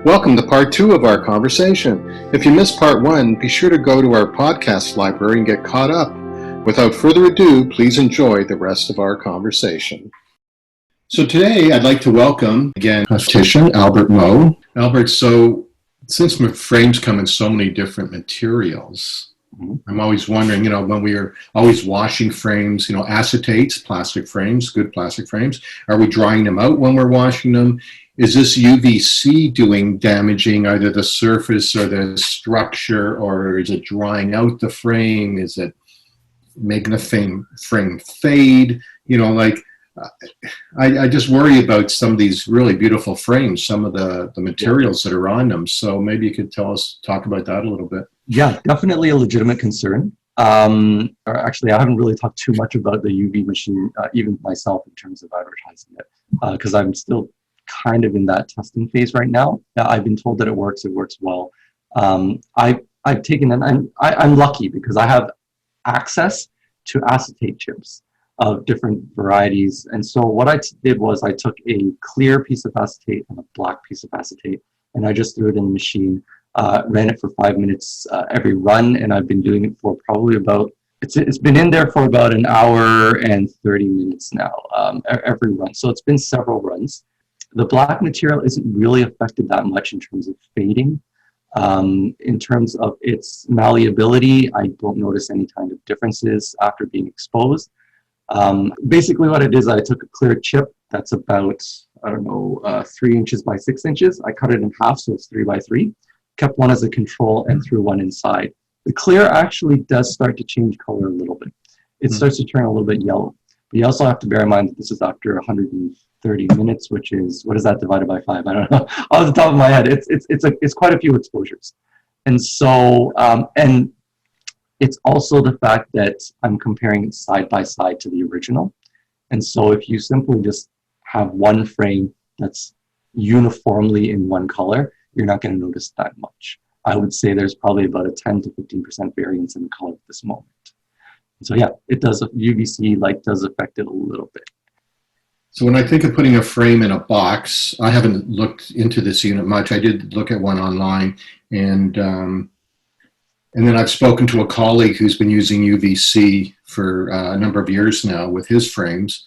Welcome to part 2 of our conversation. If you missed part 1, be sure to go to our podcast library and get caught up. Without further ado, please enjoy the rest of our conversation. So today I'd like to welcome again esthetician Albert Moe. Albert, so since frames come in so many different materials, I'm always wondering, when we are always washing frames, acetates, plastic frames, good plastic frames, are we drying them out when we're washing them? Is this UVC damaging either the surface or the structure, or is it drying out the frame? Is it making the frame fade? I just worry about some of these really beautiful frames, some of the materials that are on them. So maybe you could talk about that a little bit. Yeah, definitely a legitimate concern. Or actually, I haven't really talked too much about the UV machine, even myself, in terms of advertising it, because I'm still kind of in that testing phase right now. I've been told that it works well. I've taken, and I'm lucky because I have access to acetate chips of different varieties. And so what I did was I took a clear piece of acetate and a black piece of acetate, and I just threw it in the machine, ran it for 5 minutes every run, and I've been doing it for probably about, it's been in there for about an hour and 30 minutes now, every run. So it's been several runs. The black material isn't really affected that much in terms of fading. In terms of its malleability, I don't notice any kind of differences after being exposed. Basically what it is, I took a clear chip that's about, 3 inches by 6 inches. I cut it in half, so it's 3 by 3. Kept one as a control and threw one inside. The clear actually does start to change color a little bit. It starts to turn a little bit yellow. But you also have to bear in mind that this is after 130 minutes, which is, what is that divided by 5? I don't know. Off the top of my head, it's quite a few exposures. And so, and it's also the fact that I'm comparing it side by side to the original. And so if you simply just have one frame that's uniformly in one color, you're not going to notice that much. I would say there's probably about a 10 to 15% variance in the color at this moment. So yeah, it does, UVC light does affect it a little bit. So when I think of putting a frame in a box, I haven't looked into this unit much. I did look at one online, and then I've spoken to a colleague who's been using UVC for a number of years now with his frames.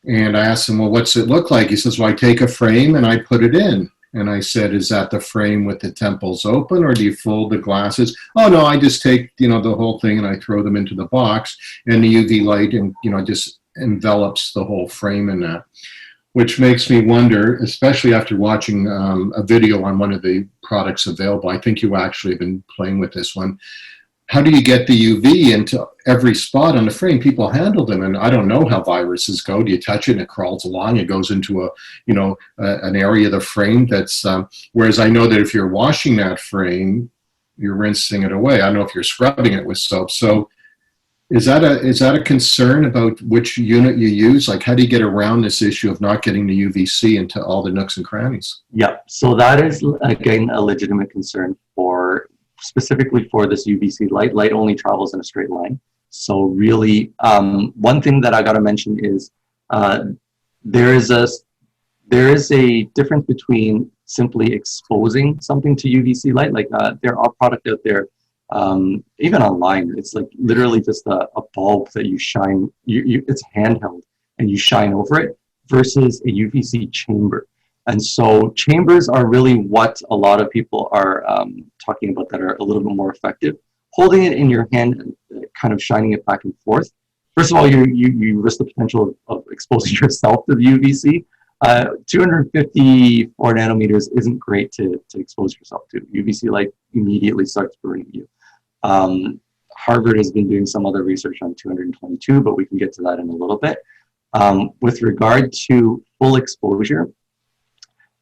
And I asked him, well, what's it look like? He says, well, I take a frame and I put it in. And I said, is that the frame with the temples open, or do you fold the glasses? Oh, no, I just take, the whole thing and I throw them into the box, and the UV light and, just envelops the whole frame in that. Which makes me wonder, especially after watching a video on one of the products available. I think you actually have been playing with this one. How do you get the UV into every spot on the frame? People handle them, and I don't know how viruses go. Do you touch it and it crawls along? It goes into an area of the frame that's, whereas I know that if you're washing that frame, you're rinsing it away. I don't know if you're scrubbing it with soap. So is that a concern about which unit you use? Like, how do you get around this issue of not getting the UVC into all the nooks and crannies? Yeah, so that is, again, a legitimate concern specifically for this UVC light. Light only travels in a straight line. So really, one thing that I got to mention is there is a difference between simply exposing something to UVC light. Like there are products out there, even online, it's like literally just a bulb that you shine, it's handheld and you shine over it, versus a UVC chamber. And so chambers are really what a lot of people are talking about that are a little bit more effective. Holding it in your hand, kind of shining it back and forth. First of all, you risk the potential of exposing yourself to the UVC. 254 nanometers isn't great to expose yourself to. UVC light immediately starts burning you. Harvard has been doing some other research on 222, but we can get to that in a little bit. With regard to full exposure,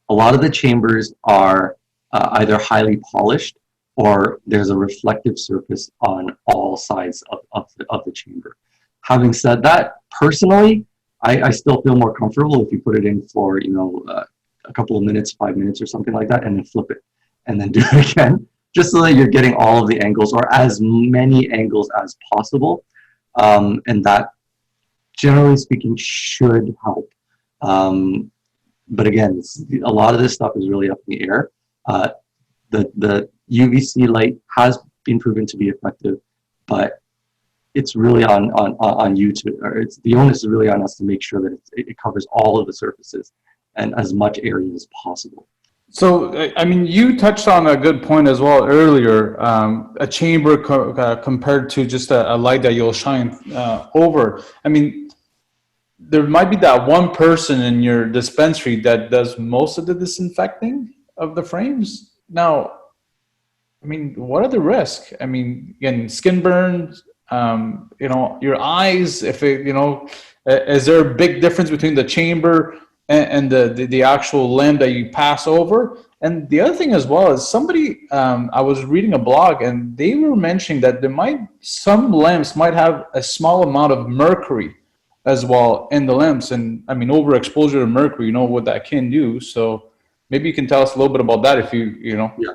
a lot of the chambers are either highly polished or there's a reflective surface on all sides of the chamber. Having said that, personally, I still feel more comfortable if you put it in for, a couple of minutes, 5 minutes or something like that, and then flip it and then do it again, just so that you're getting all of the angles or as many angles as possible. And that, generally speaking, should help. But again, a lot of this stuff is really up in the air. The UVC light has been proven to be effective, but it's really on you to, or it's the onus is really on us to make sure that it covers all of the surfaces and as much area as possible. So, I mean, you touched on a good point as well earlier. A chamber compared to just a light that you'll shine over. I mean, there might be that one person in your dispensary that does most of the disinfecting of the frames. Now, I mean, what are the risks? I mean, again, skin burns, you know, your eyes, if it, you know, is there a big difference between the chamber and the actual lamp that you pass over? And the other thing as well is somebody, I was reading a blog and they were mentioning that some lamps might have a small amount of mercury as well in the lamps. And I mean, overexposure to mercury, you know what that can do. So maybe you can tell us a little bit about that if you know. Yeah.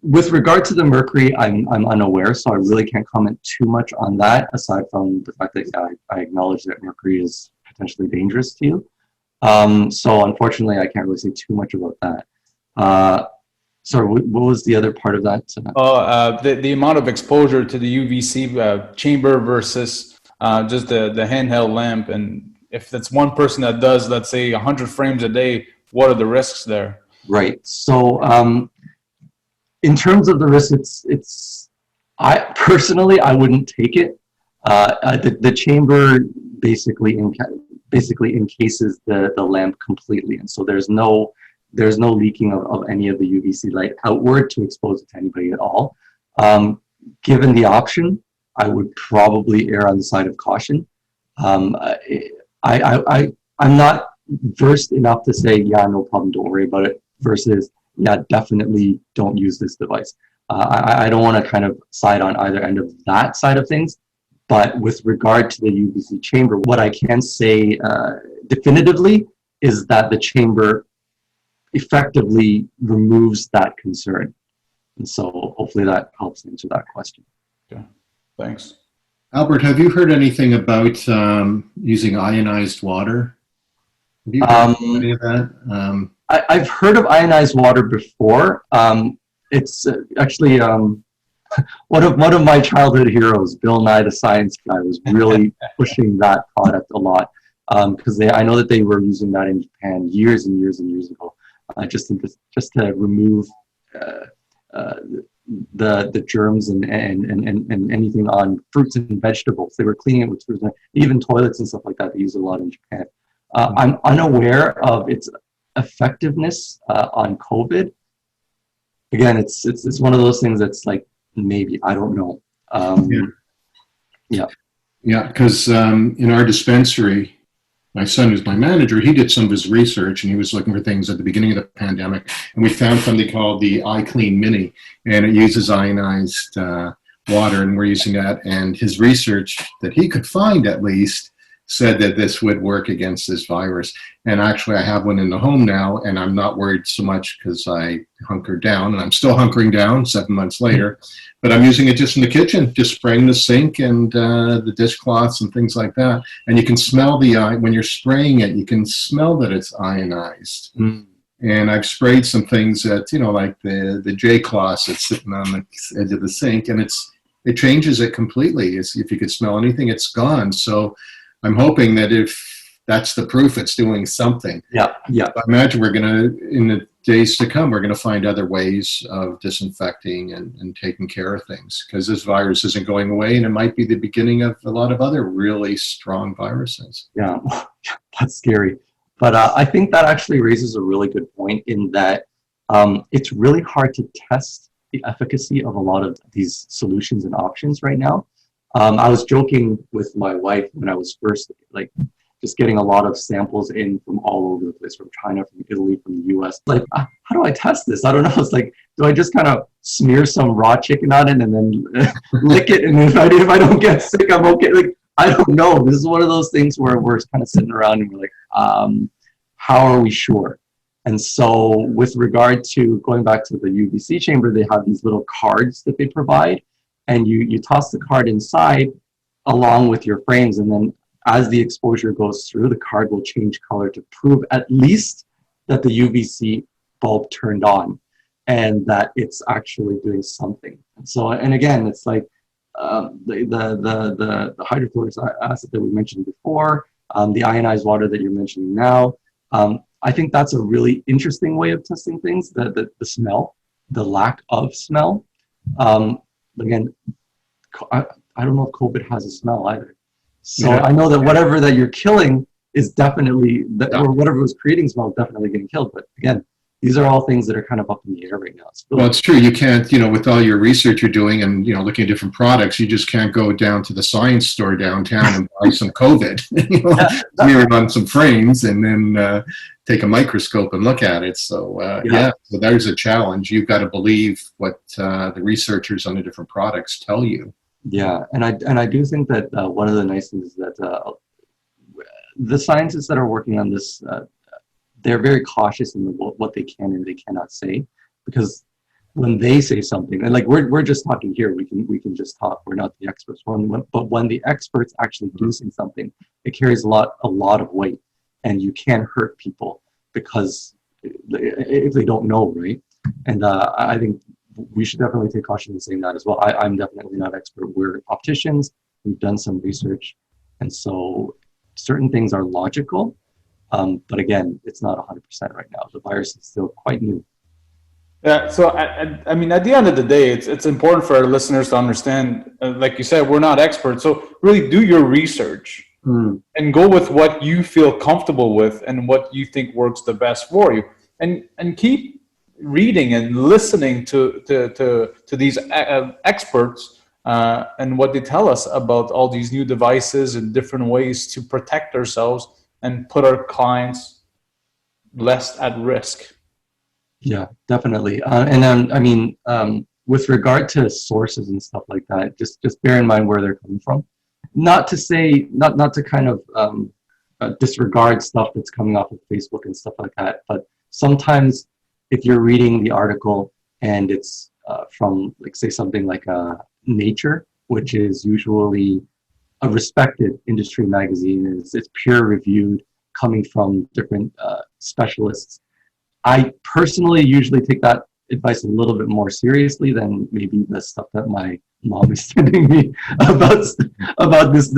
With regard to the mercury, I'm unaware, so I really can't comment too much on that, aside from the fact that I acknowledge that mercury is potentially dangerous to you. So unfortunately, I can't really say too much about that. Sorry, what was the other part of that? The amount of exposure to the UVC chamber versus just the handheld lamp, and if that's one person that does, let's say, 100 frames a day, what are the risks there? Right. So in terms of the risk, I personally wouldn't take it. The chamber basically encases the lamp completely, and so there's no leaking of any of the UVC light outward to expose it to anybody at all. Given the option, I would probably err on the side of caution. I'm not versed enough to say, yeah, no problem, don't worry about it, versus, yeah, definitely don't use this device. I don't want to kind of side on either end of that side of things, but with regard to the UVC chamber, what I can say definitively is that the chamber effectively removes that concern. And so hopefully that helps answer that question. Okay, thanks. Albert, have you heard anything about using ionized water? Have you heard any of that? I've heard of ionized water before. It's actually one of my childhood heroes, Bill Nye the Science Guy, was really pushing that product a lot, because I know that they were using that in Japan years and years and years ago, just to remove the germs and anything on fruits and vegetables. They were cleaning it with fruits, even toilets and stuff like that. They use a lot in Japan. I'm unaware of its effectiveness on COVID. Again, it's one of those things that's like, maybe, I don't know. Yeah, because in our dispensary, my son, who's my manager, he did some of his research and he was looking for things at the beginning of the pandemic, and we found something called the iClean Mini, and it uses ionized water, and we're using that. And his research that he could find, at least, said that this would work against this virus. And actually, I have one in the home now, and I'm not worried so much because I hunkered down, and I'm still hunkering down 7 months later. But I'm using it just in the kitchen, just spraying the sink and the dishcloths and things like that. And you can smell when you're spraying it, you can smell that it's ionized. Mm. And I've sprayed some things that, like the J cloths that's sitting on the edge of the sink, and it changes it completely. If you could smell anything, it's gone. So I'm hoping that if that's the proof, it's doing something. Yeah. I imagine we're going to, in the days to come, we're going to find other ways of disinfecting and taking care of things, because this virus isn't going away, and it might be the beginning of a lot of other really strong viruses. Yeah, that's scary. But I think that actually raises a really good point in that it's really hard to test the efficacy of a lot of these solutions and options right now. I was joking with my wife when I was first just getting a lot of samples in from all over the place, from China, from Italy, from the US. Like, how do I test this? I don't know. It's like, do I just kind of smear some raw chicken on it and then lick it? And if I don't get sick, I'm okay. Like, I don't know. This is one of those things where we're kind of sitting around and we're like, how are we sure? And so with regard to going back to the UVC chamber, they have these little cards that they provide. And you toss the card inside along with your frames, and then as the exposure goes through, the card will change color to prove at least that the UVC bulb turned on and that it's actually doing something. So, and again, it's like the hydrochloric acid that we mentioned before, the ionized water that you're mentioning now. I think that's a really interesting way of testing things, the smell, the lack of smell. Again, I don't know if COVID has a smell either. So I know that whatever that you're killing is definitely, or whatever was creating smell is definitely getting killed. But again, these are all things that are kind of up in the air right now. Well, it's true. You can't, with all your research you're doing and, looking at different products, you just can't go down to the science store downtown and buy some COVID, smear it on some frames and then take a microscope and look at it. So, so there's a challenge. You've got to believe what the researchers on the different products tell you. Yeah, and I do think that one of the nice things is that the scientists that are working on this, they're very cautious in what they can and they cannot say, because when they say something, and like we're just talking here, we can just talk. We're not the experts. But when the experts actually do say something, it carries a lot of weight, and you can hurt people because if they don't know, right? And I think we should definitely take caution in saying that as well. I'm definitely not expert. We're opticians. We've done some research, and so certain things are logical. But again, it's not 100% right now. The virus is still quite new. Yeah, so I mean, at the end of the day, it's important for our listeners to understand, like you said, we're not experts. So really do your research and go with what you feel comfortable with and what you think works the best for you. And keep reading and listening to these experts and what they tell us about all these new devices and different ways to protect ourselves and put our clients less at risk. Yeah, definitely. And then, I mean, with regard to sources and stuff like that, just bear in mind where they're coming from. Not to say, not to kind of disregard stuff that's coming off of Facebook and stuff like that, but sometimes if you're reading the article and it's from, like, say something like Nature, which is usually a respected industry magazine, it's peer reviewed, coming from different specialists. I personally usually take that advice a little bit more seriously than maybe the stuff that my mom is sending me about this.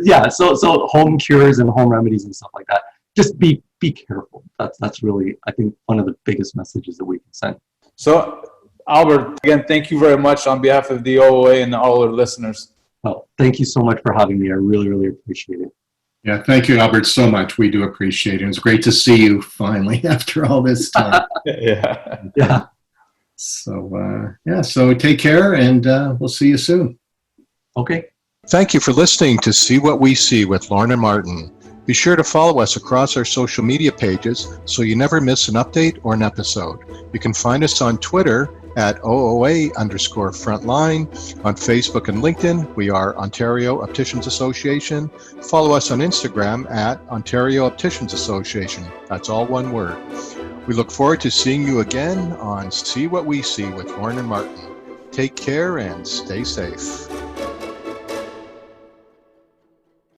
Yeah, so home cures and home remedies and stuff like that. Just be careful. That's really, I think, one of the biggest messages that we can send. So, Albert, again, thank you very much on behalf of the OOA and all our listeners. Well, thank you so much for having me. I really, really appreciate it. Yeah, thank you, Albert, so much. We do appreciate it. It was great to see you finally after all this time. Yeah. So, so take care, and we'll see you soon. Okay. Thank you for listening to See What We See with Lauren and Martin. Be sure to follow us across our social media pages so you never miss an update or an episode. You can find us on Twitter at OOA_frontline. On Facebook and LinkedIn, we are Ontario Opticians Association. Follow us on Instagram at Ontario Opticians Association. That's all one word. We look forward to seeing you again on See What We See with Lauren and Martin. Take care and stay safe.